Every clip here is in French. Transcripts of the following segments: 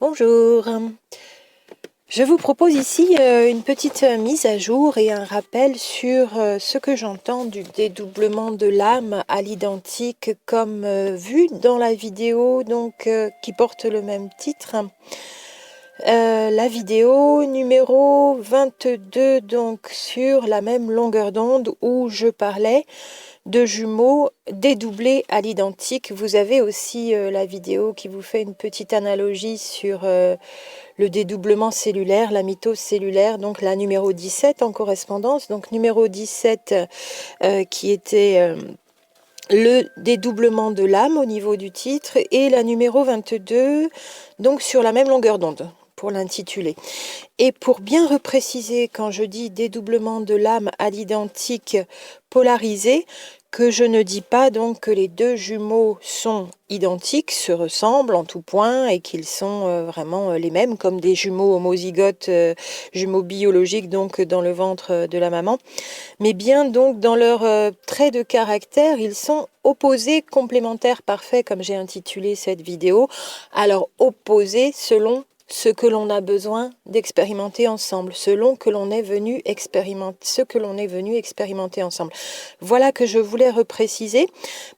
Bonjour, je vous propose ici une petite mise à jour et un rappel sur ce que j'entends du dédoublement de l'âme à l'identique comme vu dans la vidéo qui porte le même titre. La vidéo numéro 22 donc sur la même longueur d'onde où je parlais de jumeaux dédoublés à l'identique. Vous avez aussi la vidéo qui vous fait une petite analogie sur le dédoublement cellulaire, la mitose cellulaire, donc la numéro 17 en correspondance. Donc numéro 17 qui était le dédoublement de l'âme au niveau du titre, et la numéro 22 donc sur la même longueur d'onde pour l'intituler. Et pour bien repréciser, quand je dis dédoublement de l'âme à l'identique polarisé, que je ne dis pas donc que les deux jumeaux sont identiques, se ressemblent en tout point et qu'ils sont vraiment les mêmes, comme des jumeaux homozygotes, jumeaux biologiques donc dans le ventre de la maman, mais bien donc dans leurs traits de caractère, ils sont opposés, complémentaires, parfaits, comme j'ai intitulé cette vidéo. Alors opposés selon ce que l'on a besoin d'expérimenter ensemble, selon que l'on est venu expérimenter, ce que l'on est venu expérimenter ensemble. Voilà que je voulais repréciser,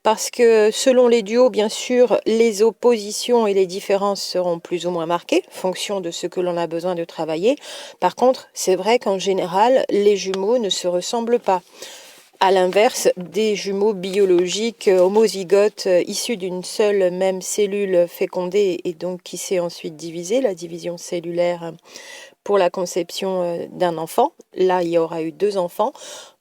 parce que selon les duos, bien sûr, les oppositions et les différences seront plus ou moins marquées, fonction de ce que l'on a besoin de travailler. Par contre, c'est vrai qu'en général, les jumeaux ne se ressemblent pas. À l'inverse des jumeaux biologiques homozygotes issus d'une seule même cellule fécondée et donc qui s'est ensuite divisée, la division cellulaire pour la conception d'un enfant. Là, il y aura eu 2 enfants,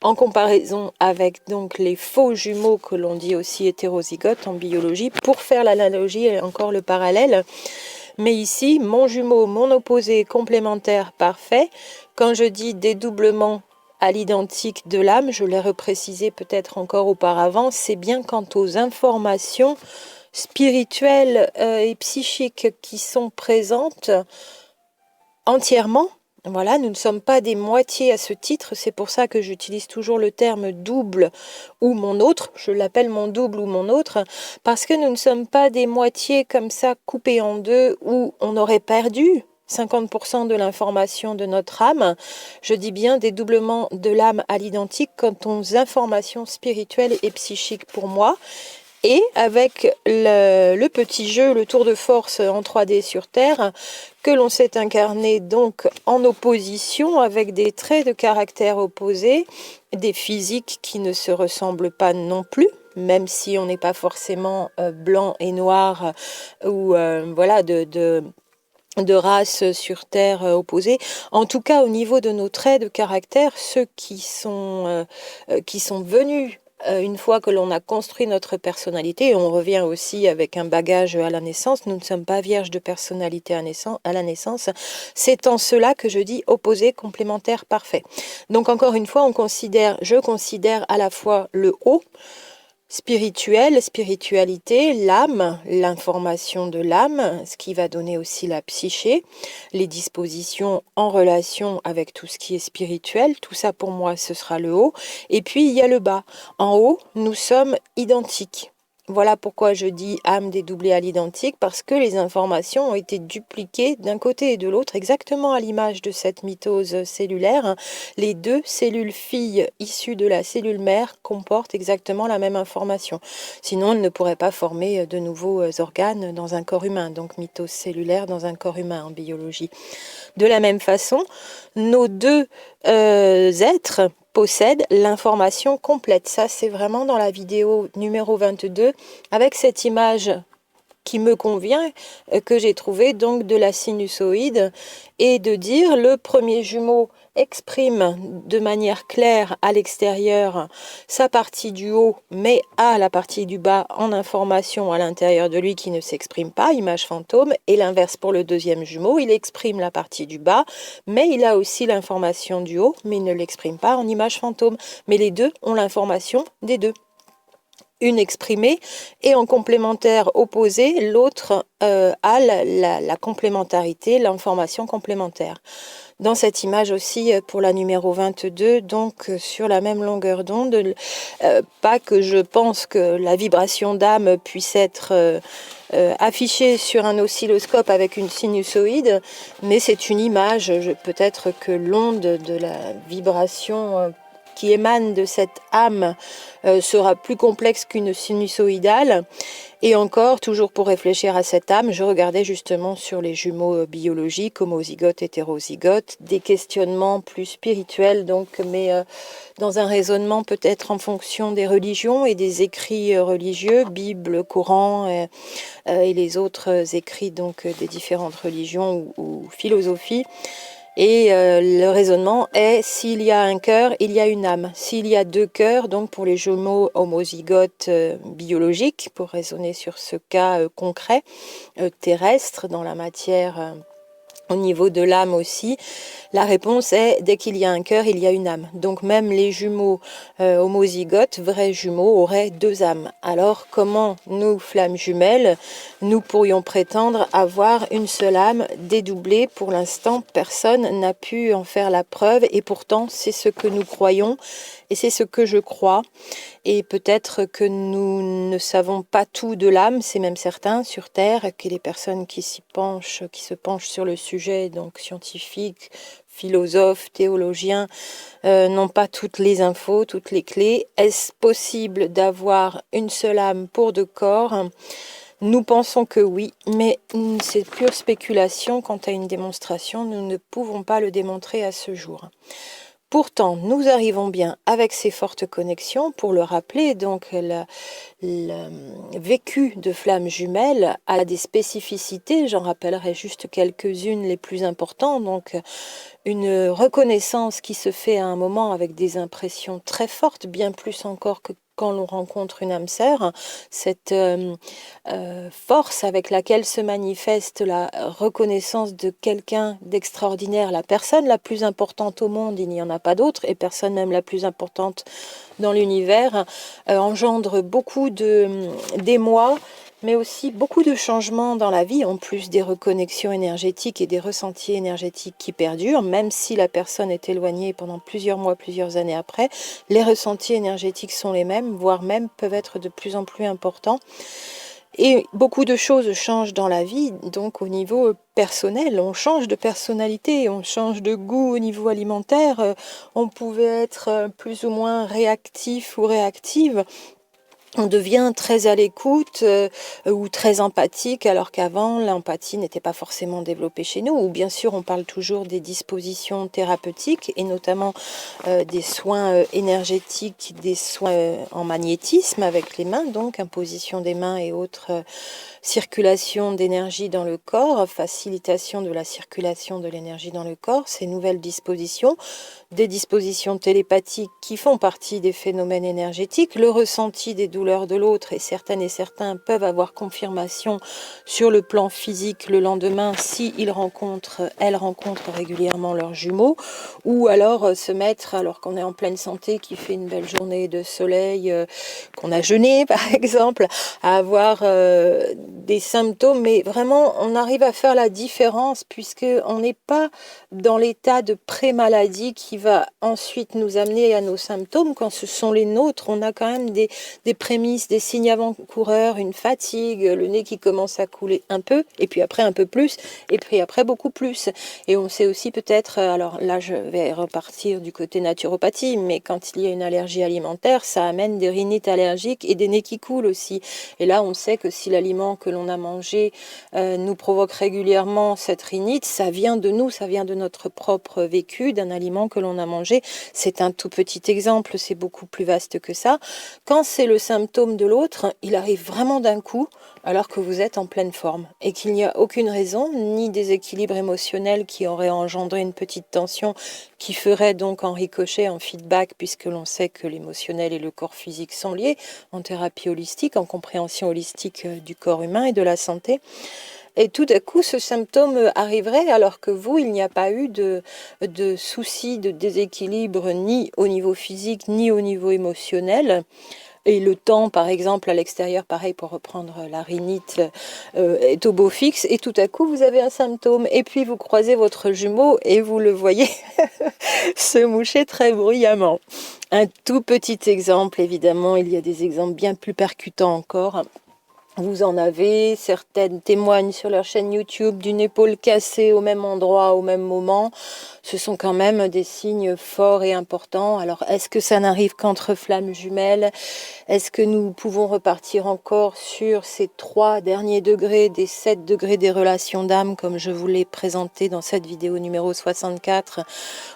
en comparaison avec donc les faux jumeaux que l'on dit aussi hétérozygotes en biologie, pour faire l'analogie et encore le parallèle. Mais ici, mon jumeau, mon opposé complémentaire parfait, quand je dis dédoublement à l'identique de l'âme, je l'ai reprécisé peut-être encore auparavant, c'est bien quant aux informations spirituelles et psychiques qui sont présentes entièrement. Voilà, nous ne sommes pas des moitiés à ce titre, c'est pour ça que j'utilise toujours le terme double ou mon autre, je l'appelle mon double ou mon autre, parce que nous ne sommes pas des moitiés comme ça coupées en deux où on aurait perdu 50% de l'information de notre âme. Je dis bien dédoublement de l'âme à l'identique quant aux informations spirituelles et psychiques pour moi. Et avec le petit jeu, le tour de force en 3D sur Terre, que l'on s'est incarné donc en opposition avec des traits de caractère opposés, des physiques qui ne se ressemblent pas non plus, même si on n'est pas forcément blanc et noir ou voilà de races sur Terre opposées. En tout cas, au niveau de nos traits de caractère, ceux qui sont venus une fois que l'on a construit notre personnalité, et on revient aussi avec un bagage à la naissance, nous ne sommes pas vierges de personnalité à la naissance, c'est en cela que je dis opposé, complémentaire, parfait. Donc encore une fois, je considère à la fois le haut, spirituel, spiritualité, l'âme, l'information de l'âme, ce qui va donner aussi la psyché, les dispositions en relation avec tout ce qui est spirituel, tout ça pour moi ce sera le haut. Et puis il y a le bas. En haut, nous sommes identiques. Voilà pourquoi je dis âme dédoublée à l'identique, parce que les informations ont été dupliquées d'un côté et de l'autre, exactement à l'image de cette mitose cellulaire. Les 2 cellules filles issues de la cellule mère comportent exactement la même information. Sinon, elles ne pourraient pas former de nouveaux organes dans un corps humain, donc mitose cellulaire dans un corps humain en biologie. De la même façon, nos 2 êtres possède l'information complète. Ça, c'est vraiment dans la vidéo numéro 22, avec cette image qui me convient, que j'ai trouvée donc de la sinusoïde, et de dire le premier jumeau exprime de manière claire à l'extérieur sa partie du haut, mais a la partie du bas en information à l'intérieur de lui qui ne s'exprime pas, image fantôme, et l'inverse pour le deuxième jumeau, il exprime la partie du bas, mais il a aussi l'information du haut, mais il ne l'exprime pas en image fantôme, mais les deux ont l'information des deux. une exprimée, et en complémentaire opposé, l'autre a la complémentarité, l'information complémentaire. Dans cette image aussi, pour la numéro 22, donc sur la même longueur d'onde, pas que je pense que la vibration d'âme puisse être affichée sur un oscilloscope avec une sinusoïde, mais c'est une image, peut-être que l'onde de la vibration qui émane de cette âme sera plus complexe qu'une sinusoïdale. Et encore, toujours pour réfléchir à cette âme, je regardais justement sur les jumeaux biologiques, homozygotes, hétérozygotes, des questionnements plus spirituels, donc, mais dans un raisonnement peut-être en fonction des religions et des écrits religieux, Bible, Coran et les autres écrits donc des différentes religions ou philosophies. Et le raisonnement est, s'il y a un cœur, il y a une âme. S'il y a deux cœurs, donc pour les jumeaux homozygotes biologiques, pour raisonner sur ce cas concret, terrestre, dans la matière, au niveau de l'âme aussi, la réponse est, dès qu'il y a un cœur, il y a une âme. Donc même les jumeaux homozygotes, vrais jumeaux, auraient deux âmes. Alors comment nous, flammes jumelles, nous pourrions prétendre avoir une seule âme dédoublée? Pour l'instant, personne n'a pu en faire la preuve, et pourtant c'est ce que nous croyons, et c'est ce que je crois. Et peut-être que nous ne savons pas tout de l'âme, c'est même certain sur Terre, que les personnes qui se penchent sur le sujet, donc scientifiques, philosophes, théologiens, n'ont pas toutes les infos, toutes les clés. Est-ce possible d'avoir une seule âme pour deux corps? Nous pensons que oui, mais c'est pure spéculation quant à une démonstration. Nous ne pouvons pas le démontrer à ce jour. Pourtant, nous arrivons bien avec ces fortes connexions. Pour le rappeler, donc le vécu de flammes jumelles a des spécificités. J'en rappellerai juste quelques-unes les plus importantes. Donc, une reconnaissance qui se fait à un moment avec des impressions très fortes, bien plus encore que quand l'on rencontre une âme sœur, cette force avec laquelle se manifeste la reconnaissance de quelqu'un d'extraordinaire, la personne la plus importante au monde, il n'y en a pas d'autre, et personne même la plus importante dans l'univers, engendre beaucoup d'émoi, mais aussi beaucoup de changements dans la vie, en plus des reconnexions énergétiques et des ressentis énergétiques qui perdurent, même si la personne est éloignée pendant plusieurs mois, plusieurs années après, les ressentis énergétiques sont les mêmes, voire même peuvent être de plus en plus importants. Et beaucoup de choses changent dans la vie, donc au niveau personnel, on change de personnalité, on change de goût au niveau alimentaire, on pouvait être plus ou moins réactif ou réactive. On devient très à l'écoute ou très empathique, alors qu'avant, l'empathie n'était pas forcément développée chez nous. Ou bien sûr, on parle toujours des dispositions thérapeutiques, et notamment des soins énergétiques, des soins en magnétisme avec les mains, donc imposition des mains et autres circulation d'énergie dans le corps, facilitation de la circulation de l'énergie dans le corps, ces nouvelles dispositions, des dispositions télépathiques qui font partie des phénomènes énergétiques, le ressenti des douleurs de l'autre, et certaines et certains peuvent avoir confirmation sur le plan physique le lendemain si elles rencontrent régulièrement leurs jumeaux, ou alors se mettre, alors qu'on est en pleine santé, qui fait une belle journée de soleil, qu'on a jeûné par exemple, à avoir des symptômes, mais vraiment on arrive à faire la différence puisque on n'est pas dans l'état de pré-maladie qui va ensuite nous amener à nos symptômes. Quand ce sont les nôtres, on a quand même des prémices, des signes avant-coureurs, une fatigue, le nez qui commence à couler un peu, et puis après un peu plus, et puis après beaucoup plus. Et on sait aussi peut-être, alors là je vais repartir du côté naturopathie, mais quand il y a une allergie alimentaire, ça amène des rhinites allergiques et des nez qui coulent aussi. Et là on sait que si l'aliment que l'on a mangé nous provoque régulièrement cette rhinite, ça vient de nous, ça vient de notre propre vécu, d'un aliment que l'on a mangé. C'est un tout petit exemple, c'est beaucoup plus vaste que ça. Quand c'est le symptôme de l'autre, il arrive vraiment d'un coup, alors que vous êtes en pleine forme, et qu'il n'y a aucune raison, ni déséquilibre émotionnel qui aurait engendré une petite tension, qui ferait donc en ricochet, en feedback, puisque l'on sait que l'émotionnel et le corps physique sont liés, en thérapie holistique, en compréhension holistique du corps humain et de la santé. Et tout à coup, ce symptôme arriverait alors que vous, il n'y a pas eu de soucis, de déséquilibre, ni au niveau physique, ni au niveau émotionnel. Et le temps, par exemple, à l'extérieur, pareil pour reprendre la rhinite, est au beau fixe, et tout à coup, vous avez un symptôme. Et puis, vous croisez votre jumeau et vous le voyez se moucher très bruyamment. Un tout petit exemple, évidemment, il y a des exemples bien plus percutants encore. Vous en avez, certaines témoignent sur leur chaîne YouTube d'une épaule cassée au même endroit, au même moment. Ce sont quand même des signes forts et importants. Alors, est-ce que ça n'arrive qu'entre flammes jumelles? Est-ce que nous pouvons repartir encore sur ces 3 derniers degrés des 7 degrés des relations d'âme, comme je vous l'ai présenté dans cette vidéo numéro 64,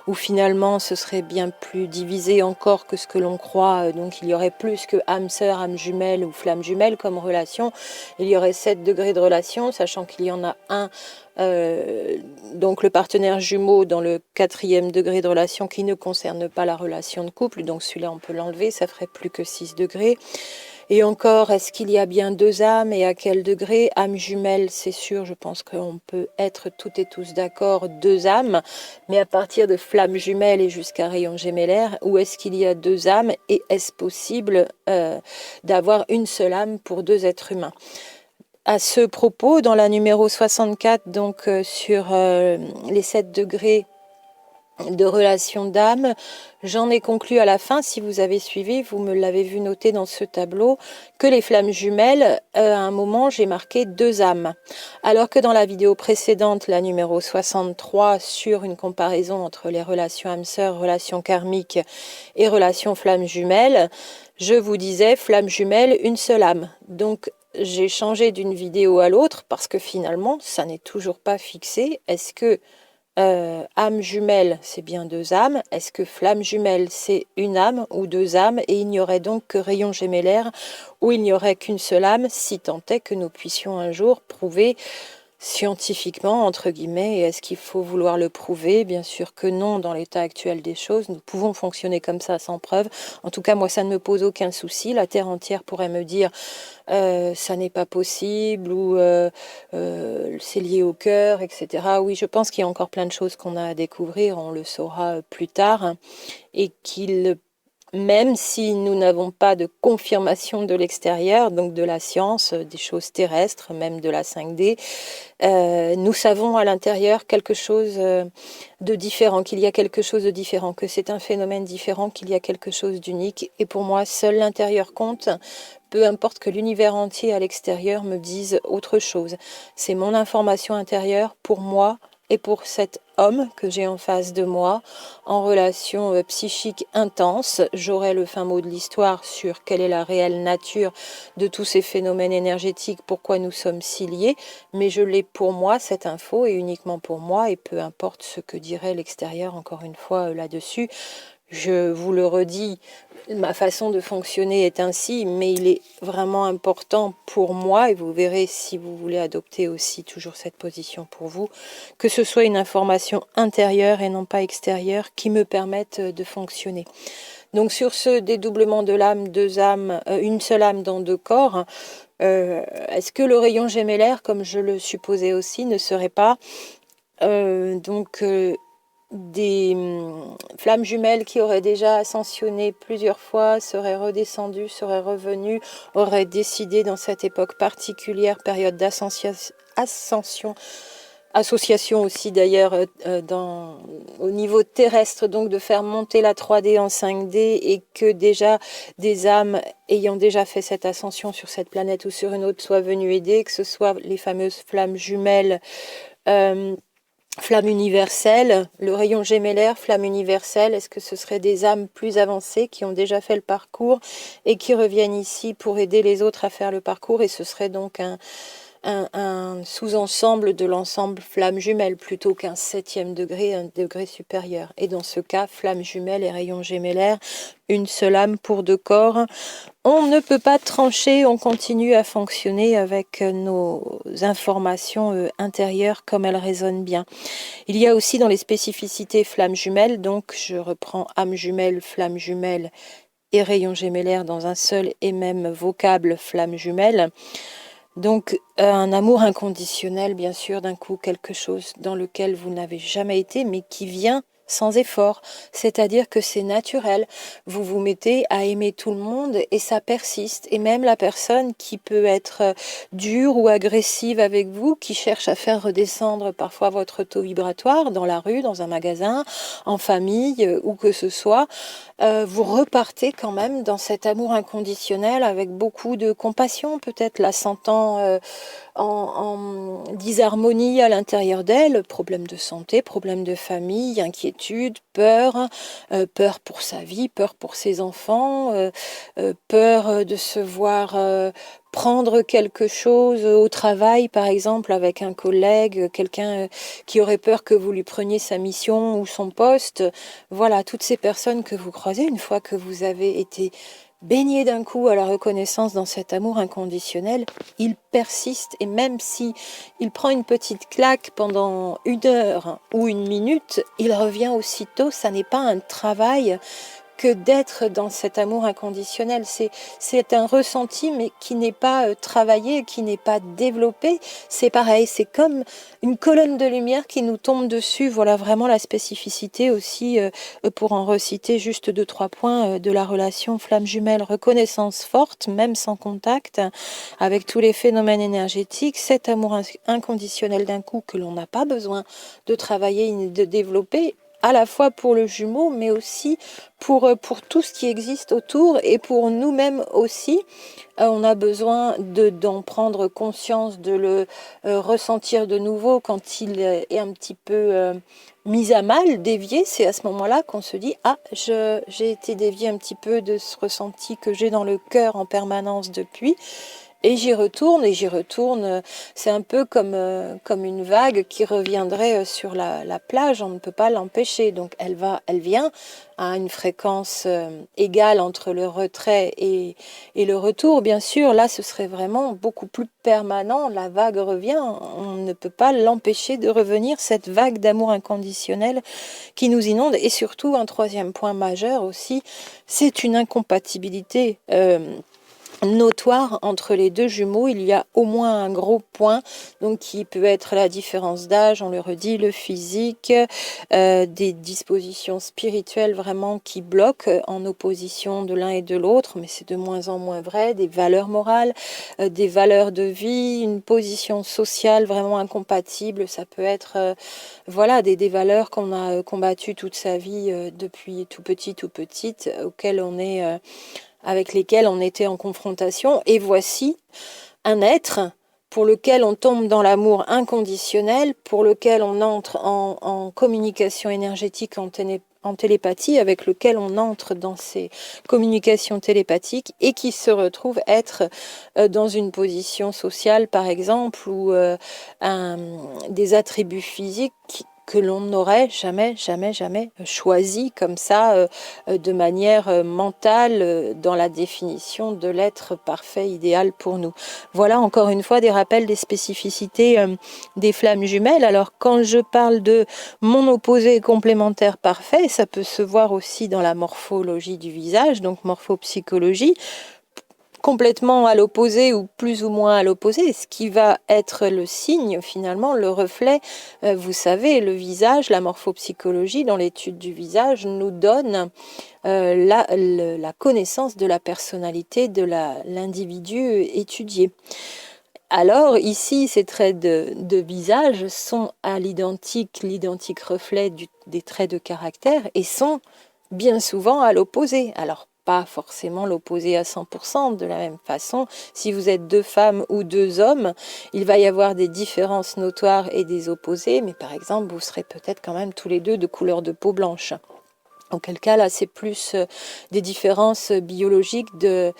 où finalement ce serait bien plus divisé encore que ce que l'on croit. Donc il y aurait plus que âme sœur, âme jumelle ou flamme jumelle comme relation. Il y aurait 7 degrés de relation, sachant qu'il y en a un, donc le partenaire jumeau dans le 4e degré de relation qui ne concerne pas la relation de couple. Donc celui-là on peut l'enlever, ça ferait plus que 6 degrés. Et encore, est-ce qu'il y a bien 2 âmes et à quel degré? Âme jumelle, c'est sûr, je pense qu'on peut être toutes et tous d'accord, 2 âmes, mais à partir de flamme jumelle et jusqu'à rayon gémellaire, où est-ce qu'il y a 2 âmes et est-ce possible d'avoir une seule âme pour 2 êtres humains? À ce propos, dans la numéro 64, donc sur les 7 degrés de relation d'âme, j'en ai conclu à la fin, si vous avez suivi, vous me l'avez vu noter dans ce tableau, que les flammes jumelles, à un moment, j'ai marqué 2 âmes. Alors que dans la vidéo précédente, la numéro 63, sur une comparaison entre les relations âme-sœur, relations karmiques et relations flammes jumelles, je vous disais flamme jumelle, une seule âme. Donc, j'ai changé d'une vidéo à l'autre parce que finalement, ça n'est toujours pas fixé. Est-ce que âme jumelle, c'est bien 2 âmes. Est-ce que flamme jumelle, c'est une âme ou 2 âmes? Et il n'y aurait donc que rayon gémellaire où il n'y aurait qu'une seule âme, si tant est que nous puissions un jour prouver scientifiquement, entre guillemets, et est-ce qu'il faut vouloir le prouver? Bien sûr que non, dans l'état actuel des choses, nous pouvons fonctionner comme ça sans preuve. En tout cas, moi, ça ne me pose aucun souci. La Terre entière pourrait me dire ça n'est pas possible, ou c'est lié au cœur, etc. Oui, je pense qu'il y a encore plein de choses qu'on a à découvrir, on le saura plus tard, hein, et qu'il même si nous n'avons pas de confirmation de l'extérieur, donc de la science, des choses terrestres, même de la 5D, nous savons à l'intérieur quelque chose de différent, qu'il y a quelque chose de différent, que c'est un phénomène différent, qu'il y a quelque chose d'unique. Et pour moi, seul l'intérieur compte, peu importe que l'univers entier à l'extérieur me dise autre chose. C'est mon information intérieure pour moi et pour cet homme que j'ai en face de moi, en relation psychique intense. J'aurai le fin mot de l'histoire sur quelle est la réelle nature de tous ces phénomènes énergétiques, pourquoi nous sommes si liés, mais je l'ai pour moi, cette info, et uniquement pour moi, et peu importe ce que dirait l'extérieur, encore une fois, là-dessus. Je vous le redis, ma façon de fonctionner est ainsi, mais il est vraiment important pour moi, et vous verrez si vous voulez adopter aussi toujours cette position pour vous, que ce soit une information intérieure et non pas extérieure qui me permette de fonctionner. Donc sur ce dédoublement de l'âme, 2 âmes, une seule âme dans 2 corps, est-ce que le rayon gémellaire, comme je le supposais aussi, ne serait pas des flammes jumelles qui auraient déjà ascensionné plusieurs fois, seraient redescendues, seraient revenues, auraient décidé dans cette époque particulière, période d'ascension, association aussi d'ailleurs au niveau terrestre, donc de faire monter la 3D en 5D, et que déjà des âmes ayant déjà fait cette ascension sur cette planète ou sur une autre soient venues aider, que ce soit les fameuses flammes jumelles, flamme universelle, le rayon gémellaire, flamme universelle. Est-ce que ce seraient des âmes plus avancées qui ont déjà fait le parcours et qui reviennent ici pour aider les autres à faire le parcours, et ce serait donc un sous-ensemble de l'ensemble flamme jumelle plutôt qu'un 7e degré, un degré supérieur. Et dans ce cas, flamme jumelle et rayon gémellaire, une seule âme pour 2 corps. On ne peut pas trancher, on continue à fonctionner avec nos informations intérieures comme elles résonnent bien. Il y a aussi dans les spécificités flamme jumelle, donc je reprends âme jumelle, flamme jumelle et rayon gémellaire dans un seul et même vocable, flamme jumelle. Donc un amour inconditionnel, bien sûr, d'un coup quelque chose dans lequel vous n'avez jamais été, mais qui vient sans effort, c'est-à-dire que c'est naturel. Vous vous mettez à aimer tout le monde et ça persiste. Et même la personne qui peut être dure ou agressive avec vous, qui cherche à faire redescendre parfois votre taux vibratoire dans la rue, dans un magasin, en famille, où que ce soit, vous repartez quand même dans cet amour inconditionnel avec beaucoup de compassion, peut-être la sentant en disharmonie à l'intérieur d'elle, problème de santé, problème de famille, inquiétude, peur, peur pour sa vie, peur pour ses enfants, peur de se voir prendre quelque chose au travail, par exemple, avec un collègue, quelqu'un qui aurait peur que vous lui preniez sa mission ou son poste. Voilà, toutes ces personnes que vous croisez, une fois que vous avez été baigné d'un coup à la reconnaissance dans cet amour inconditionnel, il persiste et même si il prend une petite claque pendant 1 heure ou 1 minute, il revient aussitôt. Ça n'est pas un travail que d'être dans cet amour inconditionnel. C'est un ressenti, mais qui n'est pas travaillé, qui n'est pas développé. C'est pareil, c'est comme une colonne de lumière qui nous tombe dessus. Voilà vraiment la spécificité aussi, pour en reciter juste 2-3 points de la relation flamme jumelle. Reconnaissance forte, même sans contact, avec tous les phénomènes énergétiques. Cet amour inconditionnel d'un coup que l'on n'a pas besoin de travailler ni de développer, à la fois pour le jumeau, mais aussi pour tout ce qui existe autour et pour nous-mêmes aussi. On a besoin d'en prendre conscience, de le ressentir de nouveau quand il est un petit peu mis à mal, dévié. C'est à ce moment-là qu'on se dit « Ah, j'ai été dévié un petit peu de ce ressenti que j'ai dans le cœur en permanence depuis ». Et j'y retourne. C'est un peu comme une vague qui reviendrait sur la plage. On ne peut pas l'empêcher. Donc elle vient à une fréquence égale entre le retrait et le retour. Bien sûr, là, ce serait vraiment beaucoup plus permanent. La vague revient. On ne peut pas l'empêcher de revenir. Cette vague d'amour inconditionnel qui nous inonde. Et surtout, un troisième point majeur aussi, c'est une incompatibilité notoire entre les deux jumeaux. Il y a au moins un gros point, donc qui peut être la différence d'âge, on le redit, le physique, des dispositions spirituelles vraiment qui bloquent en opposition de l'un et de l'autre, mais c'est de moins en moins vrai, des valeurs morales, des valeurs de vie, une position sociale vraiment incompatible. Ça peut être voilà des valeurs qu'on a combattues toute sa vie depuis tout petit, tout petite, auxquelles on est avec lesquels on était en confrontation. Et voici un être pour lequel on tombe dans l'amour inconditionnel, pour lequel on entre en communication énergétique, en télépathie, avec lequel on entre dans ces communications télépathiques et qui se retrouve être dans une position sociale, par exemple, ou des attributs physiques que l'on n'aurait jamais choisi comme ça, de manière mentale, dans la définition de l'être parfait, idéal pour nous. Voilà encore une fois des rappels des spécificités des flammes jumelles. Alors quand je parle de mon opposé complémentaire parfait, ça peut se voir aussi dans la morphologie du visage, donc morphopsychologie, complètement à l'opposé ou plus ou moins à l'opposé, ce qui va être le signe finalement, le reflet. Vous savez, le visage, la morphopsychologie dans l'étude du visage nous donne la connaissance de la personnalité de l'individu étudié. Alors ici, ces traits de visage sont à l'identique reflet des traits de caractère et sont bien souvent à l'opposé. Alors pas forcément l'opposé à 100%, de la même façon, si vous êtes 2 femmes ou 2 hommes, il va y avoir des différences notoires et des opposés, mais par exemple, vous serez peut-être quand même tous les deux de couleur de peau blanche. Auquel cas, là, c'est plus des différences biologiques de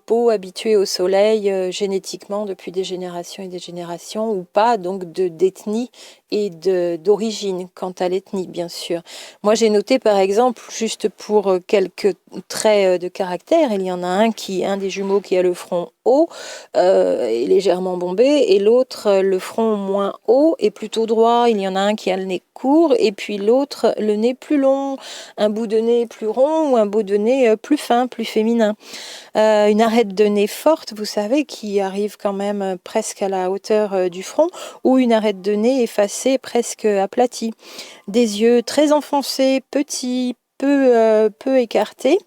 peau habituée au soleil génétiquement depuis des générations et des générations, ou pas, donc d'ethnie et d'origine, quant à l'ethnie, bien sûr. Moi, j'ai noté, par exemple, juste pour quelques traits de caractère, il y en a un des jumeaux qui a le front haut et légèrement bombé, et l'autre, le front moins haut et plutôt droit. Il y en a un qui a le nez court, et puis l'autre, le nez plus long, un bout de nez plus rond ou un bout de nez plus fin, plus féminin. Une arête de nez forte, vous savez, qui arrive quand même presque à la hauteur du front, ou une arête de nez effacée renversés, presque aplatis. Des yeux très enfoncés, petits, peu écartés.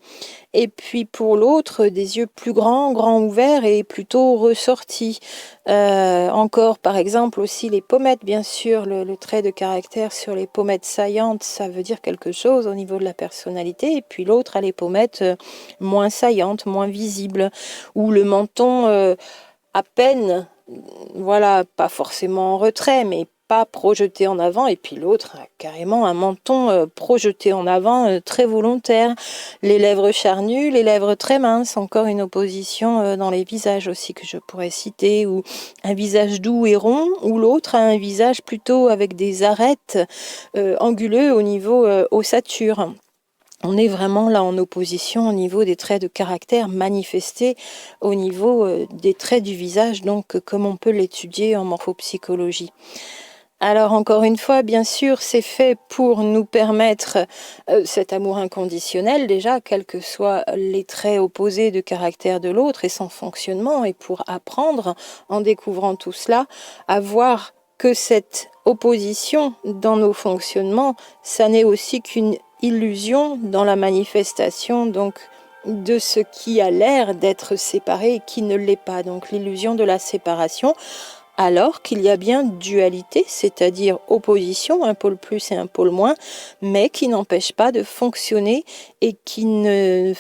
Et puis pour l'autre, des yeux plus grands ouverts et plutôt ressortis. Encore, par exemple, aussi les pommettes, bien sûr, le trait de caractère sur les pommettes saillantes, ça veut dire quelque chose au niveau de la personnalité. Et puis l'autre a les pommettes moins saillantes, moins visibles, ou le menton à peine, voilà, pas forcément en retrait, mais pas projeté en avant, et puis l'autre a carrément un menton projeté en avant, très volontaire. Les lèvres charnues, les lèvres très minces, encore une opposition dans les visages aussi que je pourrais citer, ou un visage doux et rond, ou l'autre a un visage plutôt avec des arêtes anguleux au niveau ossature. On est vraiment là en opposition au niveau des traits de caractère manifestés au niveau des traits du visage, donc comme on peut l'étudier en morphopsychologie. Alors encore une fois, bien sûr, c'est fait pour nous permettre cet amour inconditionnel déjà, quels que soient les traits opposés de caractère de l'autre et son fonctionnement, et pour apprendre, en découvrant tout cela, à voir que cette opposition dans nos fonctionnements, ça n'est aussi qu'une illusion dans la manifestation donc de ce qui a l'air d'être séparé et qui ne l'est pas, donc l'illusion de la séparation, alors qu'il y a bien dualité, c'est-à-dire opposition, un pôle plus et un pôle moins, mais qui n'empêche pas de fonctionner et qui ne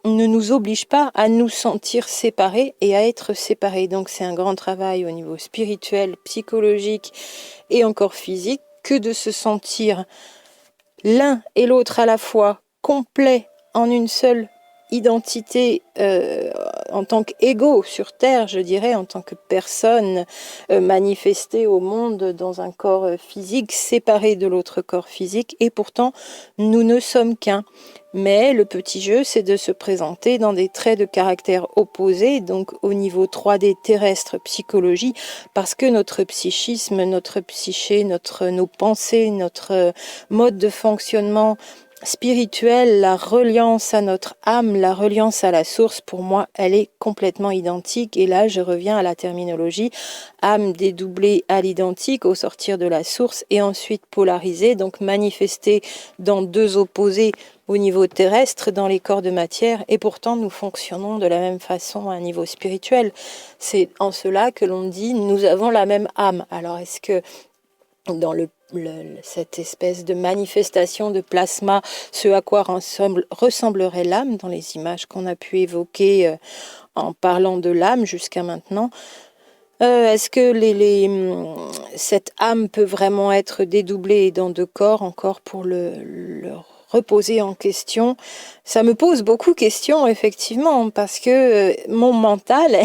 nous oblige pas à nous sentir séparés et à être séparés. Donc c'est un grand travail au niveau spirituel, psychologique et encore physique que de se sentir l'un et l'autre à la fois complets en une seule identité en tant qu'égaux sur Terre, je dirais, en tant que personne manifestée au monde dans un corps physique séparé de l'autre corps physique, et pourtant nous ne sommes qu'un. Mais le petit jeu, c'est de se présenter dans des traits de caractère opposés, donc au niveau 3D terrestre psychologie, parce que notre psychisme, notre psyché, nos pensées, notre mode de fonctionnement spirituel, la reliance à notre âme, la reliance à la source, pour moi, elle est complètement identique. Et là, je reviens à la terminologie âme dédoublée à l'identique au sortir de la source et ensuite polarisée, donc manifestée dans deux opposés au niveau terrestre, dans les corps de matière, et pourtant nous fonctionnons de la même façon à un niveau spirituel. C'est en cela que l'on dit nous avons la même âme. Alors est-ce que dans cette espèce de manifestation de plasma, ce à quoi ressemblerait l'âme dans les images qu'on a pu évoquer en parlant de l'âme jusqu'à maintenant, est-ce que cette âme peut vraiment être dédoublée dans deux corps encore pour le reposer en question? Ça me pose beaucoup de questions, effectivement, parce que mon mental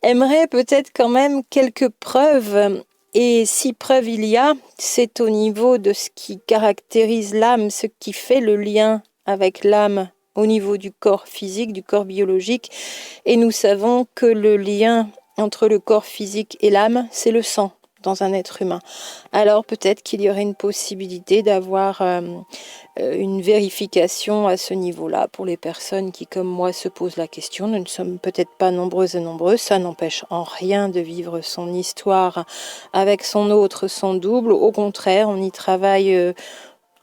aimerait peut-être quand même quelques preuves. Et si preuve il y a, c'est au niveau de ce qui caractérise l'âme, ce qui fait le lien avec l'âme au niveau du corps physique, du corps biologique. Et nous savons que le lien entre le corps physique et l'âme, c'est le sang dans un être humain. Alors peut-être qu'il y aurait une possibilité d'avoir une vérification à ce niveau-là pour les personnes qui, comme moi, se posent la question. Nous ne sommes peut-être pas nombreuses et nombreux, ça n'empêche en rien de vivre son histoire avec son autre, son double. Au contraire, on y travaille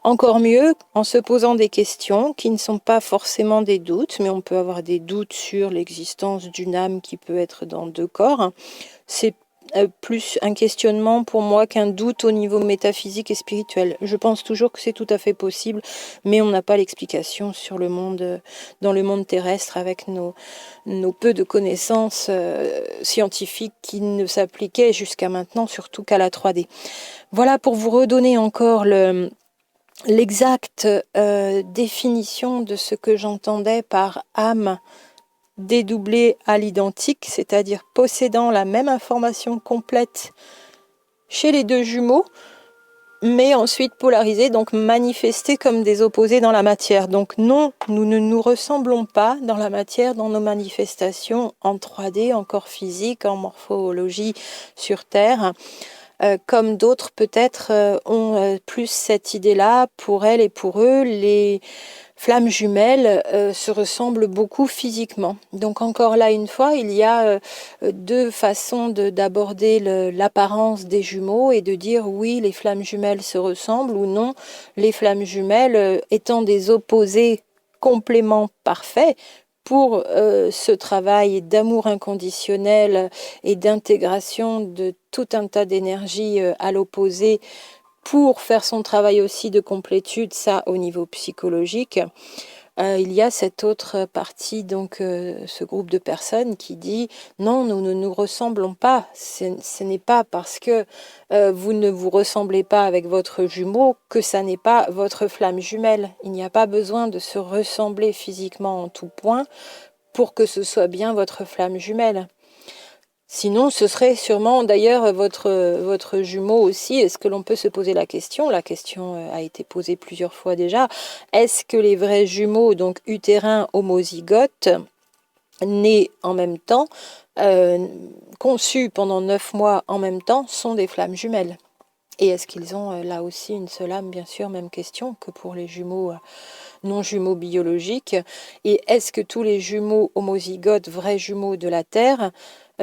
encore mieux en se posant des questions qui ne sont pas forcément des doutes, mais on peut avoir des doutes sur l'existence d'une âme qui peut être dans deux corps. C'est plus un questionnement pour moi qu'un doute au niveau métaphysique et spirituel. Je pense toujours que c'est tout à fait possible, mais on n'a pas l'explication sur le monde, dans le monde terrestre, avec nos peu de connaissances scientifiques qui ne s'appliquaient jusqu'à maintenant, surtout qu'à la 3D. Voilà pour vous redonner encore l'exacte définition de ce que j'entendais par âme dédoublée à l'identique, c'est-à-dire possédant la même information complète chez les deux jumeaux, mais ensuite polarisée, donc manifestée comme des opposés dans la matière. Donc non, nous ne nous ressemblons pas dans la matière, dans nos manifestations en 3D, en corps physique, en morphologie sur Terre. Comme d'autres peut-être ont plus cette idée-là pour elles et pour eux, flammes jumelles se ressemblent beaucoup physiquement. Donc encore là une fois, il y a deux façons d'aborder l'apparence des jumeaux et de dire oui, les flammes jumelles se ressemblent ou non, les flammes jumelles étant des opposés compléments parfaits pour ce travail d'amour inconditionnel et d'intégration de tout un tas d'énergie à l'opposé pour faire son travail aussi de complétude, ça au niveau psychologique. Il y a cette autre partie, donc ce groupe de personnes qui dit non, nous ne nous ressemblons pas. Ce n'est pas parce que vous ne vous ressemblez pas avec votre jumeau que ça n'est pas votre flamme jumelle. Il n'y a pas besoin de se ressembler physiquement en tout point pour que ce soit bien votre flamme jumelle. Sinon, ce serait sûrement d'ailleurs votre jumeau aussi. Est-ce que l'on peut se poser la question? La question a été posée plusieurs fois déjà. Est-ce que les vrais jumeaux, donc utérins homozygotes, nés en même temps, conçus pendant 9 mois en même temps, sont des flammes jumelles? Et est-ce qu'ils ont là aussi une seule âme? Bien sûr, même question que pour les jumeaux non jumeaux biologiques. Et est-ce que tous les jumeaux homozygotes, vrais jumeaux de la Terre,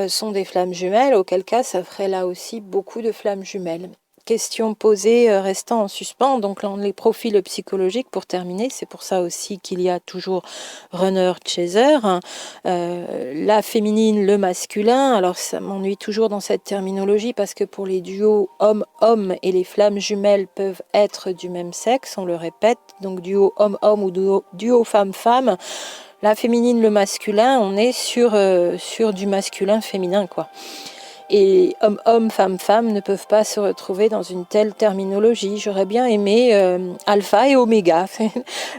sont des flammes jumelles? Auquel cas, ça ferait là aussi beaucoup de flammes jumelles. Question posée restant en suspens, donc les profils psychologiques pour terminer, c'est pour ça aussi qu'il y a toujours runner-chaser, la féminine, le masculin. Alors ça m'ennuie toujours dans cette terminologie parce que pour les duos homme-homme et les flammes jumelles peuvent être du même sexe, on le répète, donc duo homme-homme ou duo femme-femme. La féminine, le masculin, on est sur du masculin-féminin, quoi. Et homme-homme, femme-femme ne peuvent pas se retrouver dans une telle terminologie. J'aurais bien aimé alpha et oméga.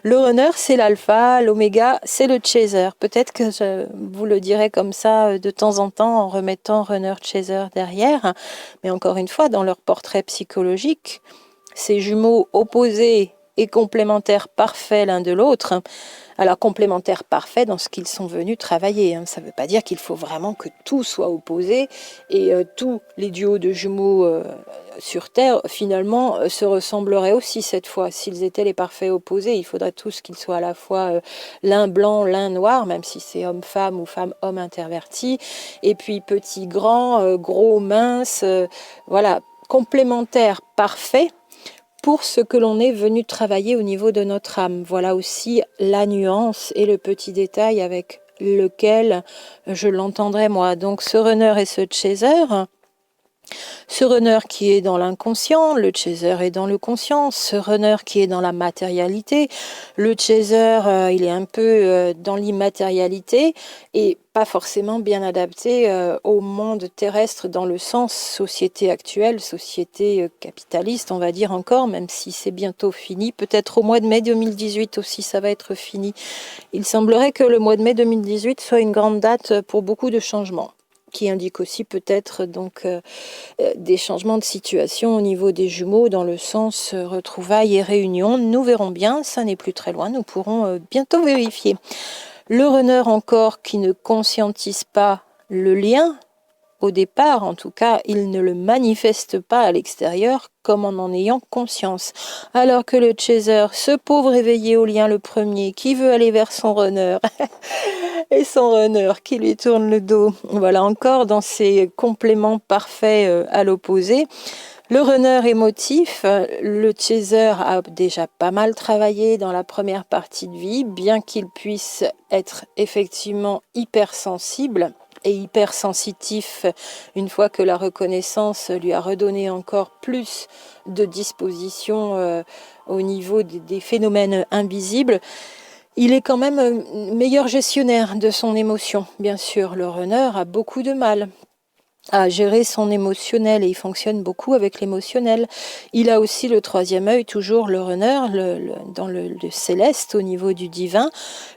Le runner, c'est l'alpha, l'oméga, c'est le chaser. Peut-être que je vous le dirai comme ça de temps en temps en remettant runner-chaser derrière. Mais encore une fois, dans leur portrait psychologique, ces jumeaux opposés et complémentaires parfaits l'un de l'autre. Alors complémentaires parfaits dans ce qu'ils sont venus travailler. Ça ne veut pas dire qu'il faut vraiment que tout soit opposé et tous les duos de jumeaux sur Terre finalement se ressembleraient aussi cette fois. S'ils étaient les parfaits opposés, il faudrait tous qu'ils soient à la fois l'un blanc, l'un noir, même si c'est homme-femme ou femme-homme interverti. Et puis petit, grand, gros, mince, voilà, complémentaires parfaits pour ce que l'on est venu travailler au niveau de notre âme. Voilà aussi la nuance et le petit détail avec lequel je l'entendrai moi. Donc ce runner et ce chaser, ce runner qui est dans l'inconscient, le chaser est dans le conscient, ce runner qui est dans la matérialité, le chaser il est un peu dans l'immatérialité et pas forcément bien adapté au monde terrestre dans le sens société actuelle, société capitaliste on va dire encore, même si c'est bientôt fini, peut-être au mois de mai 2018 aussi ça va être fini. Il semblerait que le mois de mai 2018 soit une grande date pour beaucoup de changements, qui indique aussi peut-être donc des changements de situation au niveau des jumeaux dans le sens retrouvailles et réunions. Nous verrons bien, ça n'est plus très loin, nous pourrons bientôt vérifier. Le runner encore qui ne conscientise pas le lien, au départ en tout cas, il ne le manifeste pas à l'extérieur comme en ayant conscience. Alors que le chaser, ce pauvre éveillé au lien le premier, qui veut aller vers son runner, et son runner qui lui tourne le dos. Voilà encore dans ces compléments parfaits à l'opposé. Le runner émotif, le chaser a déjà pas mal travaillé dans la première partie de vie, bien qu'il puisse être effectivement hypersensible et hypersensitif une fois que la reconnaissance lui a redonné encore plus de disposition au niveau des phénomènes invisibles. Il est quand même meilleur gestionnaire de son émotion. Bien sûr, le runner a beaucoup de mal à gérer son émotionnel et il fonctionne beaucoup avec l'émotionnel. Il a aussi le troisième œil, toujours le runner, dans le céleste au niveau du divin.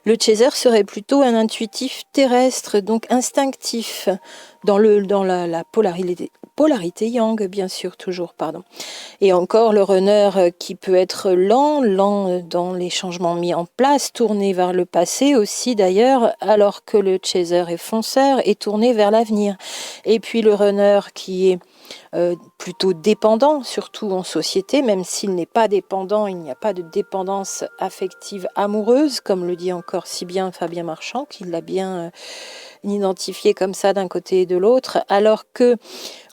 Le chaser serait plutôt un intuitif terrestre, donc instinctif, dans la polarité yang, bien sûr, toujours, pardon. Et encore le runner qui peut être lent dans les changements mis en place, tourné vers le passé aussi d'ailleurs, alors que le chaser est fonceur et tourné vers l'avenir. Et puis le runner qui est plutôt dépendant, surtout en société, même s'il n'est pas dépendant, il n'y a pas de dépendance affective amoureuse, comme le dit encore si bien Fabien Marchand, qui l'a bien identifié comme ça d'un côté et de l'autre, alors que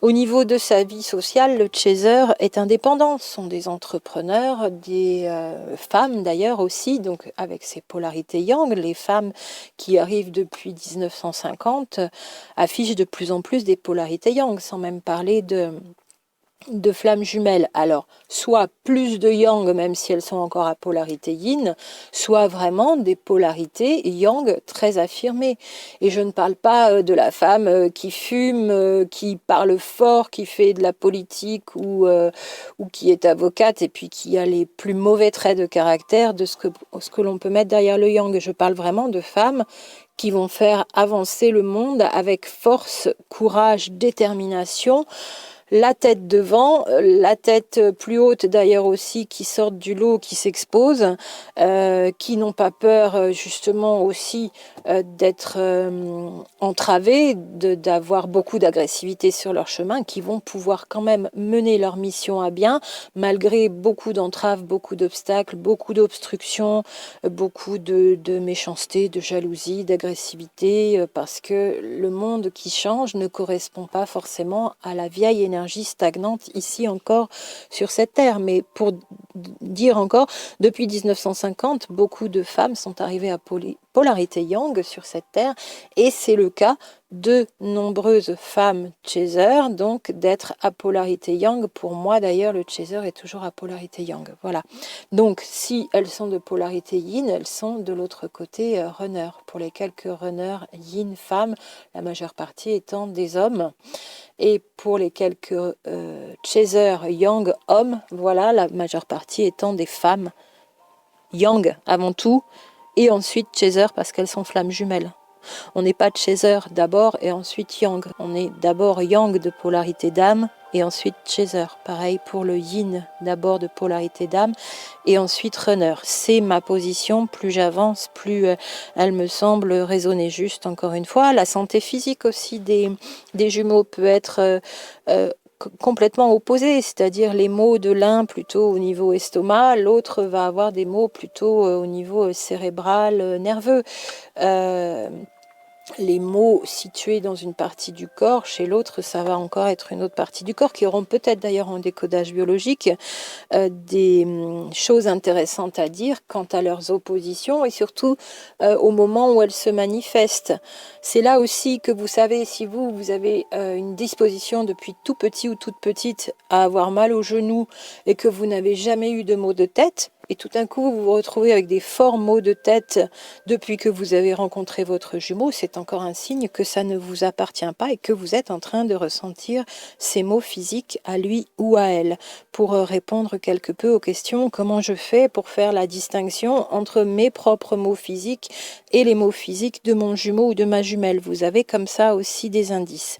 au niveau de sa vie sociale, le chaser est indépendant. Ce sont des entrepreneurs, des femmes d'ailleurs aussi, donc avec ses polarités yang. Les femmes qui arrivent depuis 1950 affichent de plus en plus des polarités yang, sans même parler de flammes jumelles. Alors, soit plus de yang, même si elles sont encore à polarité yin, soit vraiment des polarités yang très affirmées. Et je ne parle pas de la femme qui fume, qui parle fort, qui fait de la politique ou qui est avocate et puis qui a les plus mauvais traits de caractère de ce que l'on peut mettre derrière le yang. Je parle vraiment de femmes qui vont faire avancer le monde avec force, courage, détermination, la tête devant, la tête plus haute d'ailleurs aussi, qui sortent du lot, qui s'exposent, qui n'ont pas peur justement aussi d'être entravés, d'avoir beaucoup d'agressivité sur leur chemin, qui vont pouvoir quand même mener leur mission à bien, malgré beaucoup d'entraves, beaucoup d'obstacles, beaucoup d'obstructions, beaucoup de méchanceté, de jalousie, d'agressivité, parce que le monde qui change ne correspond pas forcément à la vieille énergie stagnante ici encore sur cette terre. Mais pour dire encore, depuis 1950, beaucoup de femmes sont arrivées à polarité yang sur cette terre, et c'est le cas de nombreuses femmes chaser, donc d'être à polarité yang. Pour moi d'ailleurs, le chaser est toujours à polarité yang. Voilà. Donc si elles sont de polarité yin, elles sont de l'autre côté runner. Pour les quelques runners yin femmes, la majeure partie étant des hommes. Et pour les quelques chasers yang hommes, voilà, la majeure partie étant des femmes yang avant tout, et ensuite chaser parce qu'elles sont flammes jumelles. On n'est pas chaser d'abord et ensuite yang. On est d'abord yang de polarité d'âme et ensuite chaser. Pareil pour le yin, d'abord de polarité d'âme et ensuite runner. C'est ma position. Plus j'avance, plus elle me semble résonner juste. Encore une fois, la santé physique aussi des jumeaux peut être complètement opposés, c'est-à-dire les maux de l'un plutôt au niveau estomac, l'autre va avoir des maux plutôt au niveau cérébral, nerveux. Les maux situés dans une partie du corps, chez l'autre, ça va encore être une autre partie du corps, qui auront peut-être d'ailleurs en décodage biologique des choses intéressantes à dire quant à leurs oppositions et surtout au moment où elles se manifestent. C'est là aussi que vous savez, si vous avez une disposition depuis tout petit ou toute petite à avoir mal au genou et que vous n'avez jamais eu de maux de tête, et tout d'un coup vous vous retrouvez avec des forts maux de tête depuis que vous avez rencontré votre jumeau, c'est encore un signe que ça ne vous appartient pas et que vous êtes en train de ressentir ces maux physiques à lui ou à elle. Pour répondre quelque peu aux questions, comment je fais pour faire la distinction entre mes propres maux physiques et les maux physiques de mon jumeau ou de ma jumelle. Vous avez comme ça aussi des indices.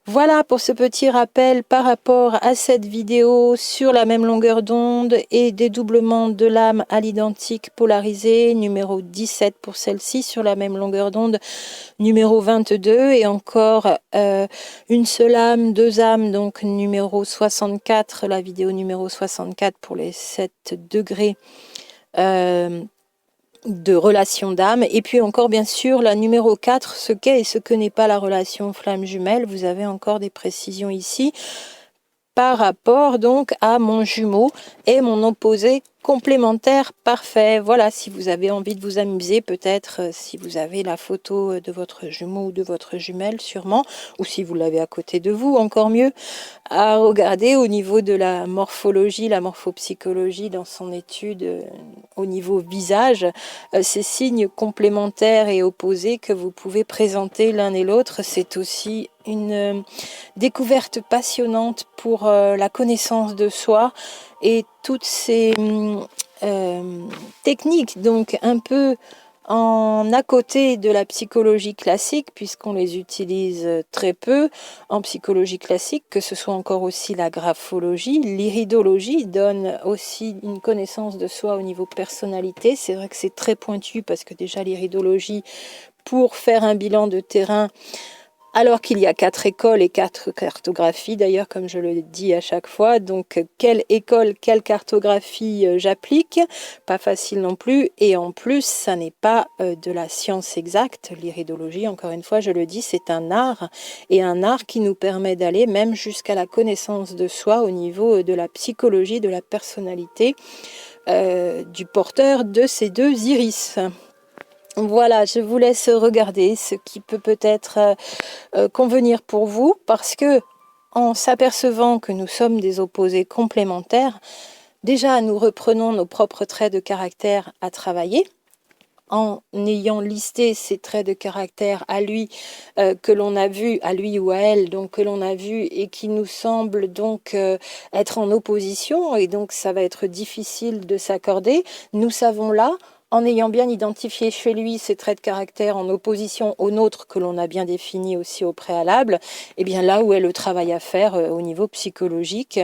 Voilà pour ce petit rappel par rapport à cette vidéo sur la même longueur d'onde et dédoublement de l'âme à l'identique polarisé, numéro 17 pour celle-ci, sur la même longueur d'onde, numéro 22, et encore une seule âme, deux âmes, donc numéro 64, la vidéo numéro 64 pour les 7 degrés de relation d'âme, et puis encore bien sûr la numéro 4, ce qu'est et ce que n'est pas la relation flamme jumelle. Vous avez encore des précisions ici par rapport donc à mon jumeau et mon opposé complémentaire parfait. Voilà, si vous avez envie de vous amuser, peut-être si vous avez la photo de votre jumeau ou de votre jumelle sûrement, ou si vous l'avez à côté de vous, encore mieux, à regarder au niveau de la morphologie, la morphopsychologie dans son étude au niveau visage, ces signes complémentaires et opposés que vous pouvez présenter l'un et l'autre. C'est aussi une découverte passionnante pour la connaissance de soi et toutes ces techniques, donc un peu en à côté de la psychologie classique, puisqu'on les utilise très peu en psychologie classique, que ce soit encore aussi la graphologie, l'iridologie donne aussi une connaissance de soi au niveau personnalité. C'est vrai que c'est très pointu parce que déjà l'iridologie, pour faire un bilan de terrain, Alors qu'il y a 4 écoles et 4 cartographies, d'ailleurs, comme je le dis à chaque fois. Donc, quelle école, quelle cartographie j'applique? Pas facile non plus. Et en plus, ça n'est pas de la science exacte. L'iridologie, encore une fois, je le dis, c'est un art. Et un art qui nous permet d'aller même jusqu'à la connaissance de soi au niveau de la psychologie, de la personnalité du porteur de ces deux iris. Voilà, je vous laisse regarder ce qui peut peut-être convenir pour vous, parce que en s'apercevant que nous sommes des opposés complémentaires, déjà nous reprenons nos propres traits de caractère à travailler, en ayant listé ces traits de caractère à lui que l'on a vu, à lui ou à elle, donc que l'on a vu et qui nous semblent donc être en opposition, et donc ça va être difficile de s'accorder. Nous savons là, en ayant bien identifié chez lui ces traits de caractère en opposition aux nôtres que l'on a bien définis aussi au préalable, et bien là où est le travail à faire au niveau psychologique.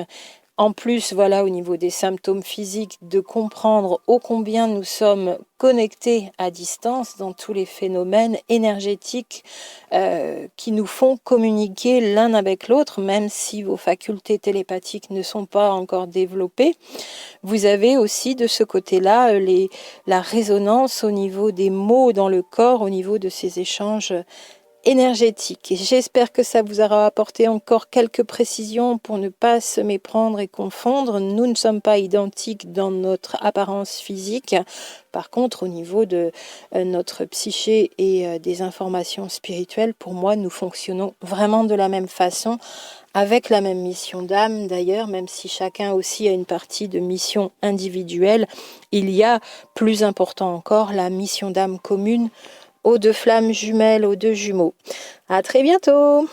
En plus, voilà, au niveau des symptômes physiques, de comprendre ô combien nous sommes connectés à distance dans tous les phénomènes énergétiques qui nous font communiquer l'un avec l'autre, même si vos facultés télépathiques ne sont pas encore développées. Vous avez aussi de ce côté-là la résonance au niveau des mots dans le corps, au niveau de ces échanges énergétique. Et j'espère que ça vous aura apporté encore quelques précisions pour ne pas se méprendre et confondre. Nous ne sommes pas identiques dans notre apparence physique. Par contre, au niveau de notre psyché et des informations spirituelles, pour moi, nous fonctionnons vraiment de la même façon, avec la même mission d'âme d'ailleurs, même si chacun aussi a une partie de mission individuelle. Il y a, plus important encore, la mission d'âme commune aux deux flammes jumelles, aux deux jumeaux. À très bientôt!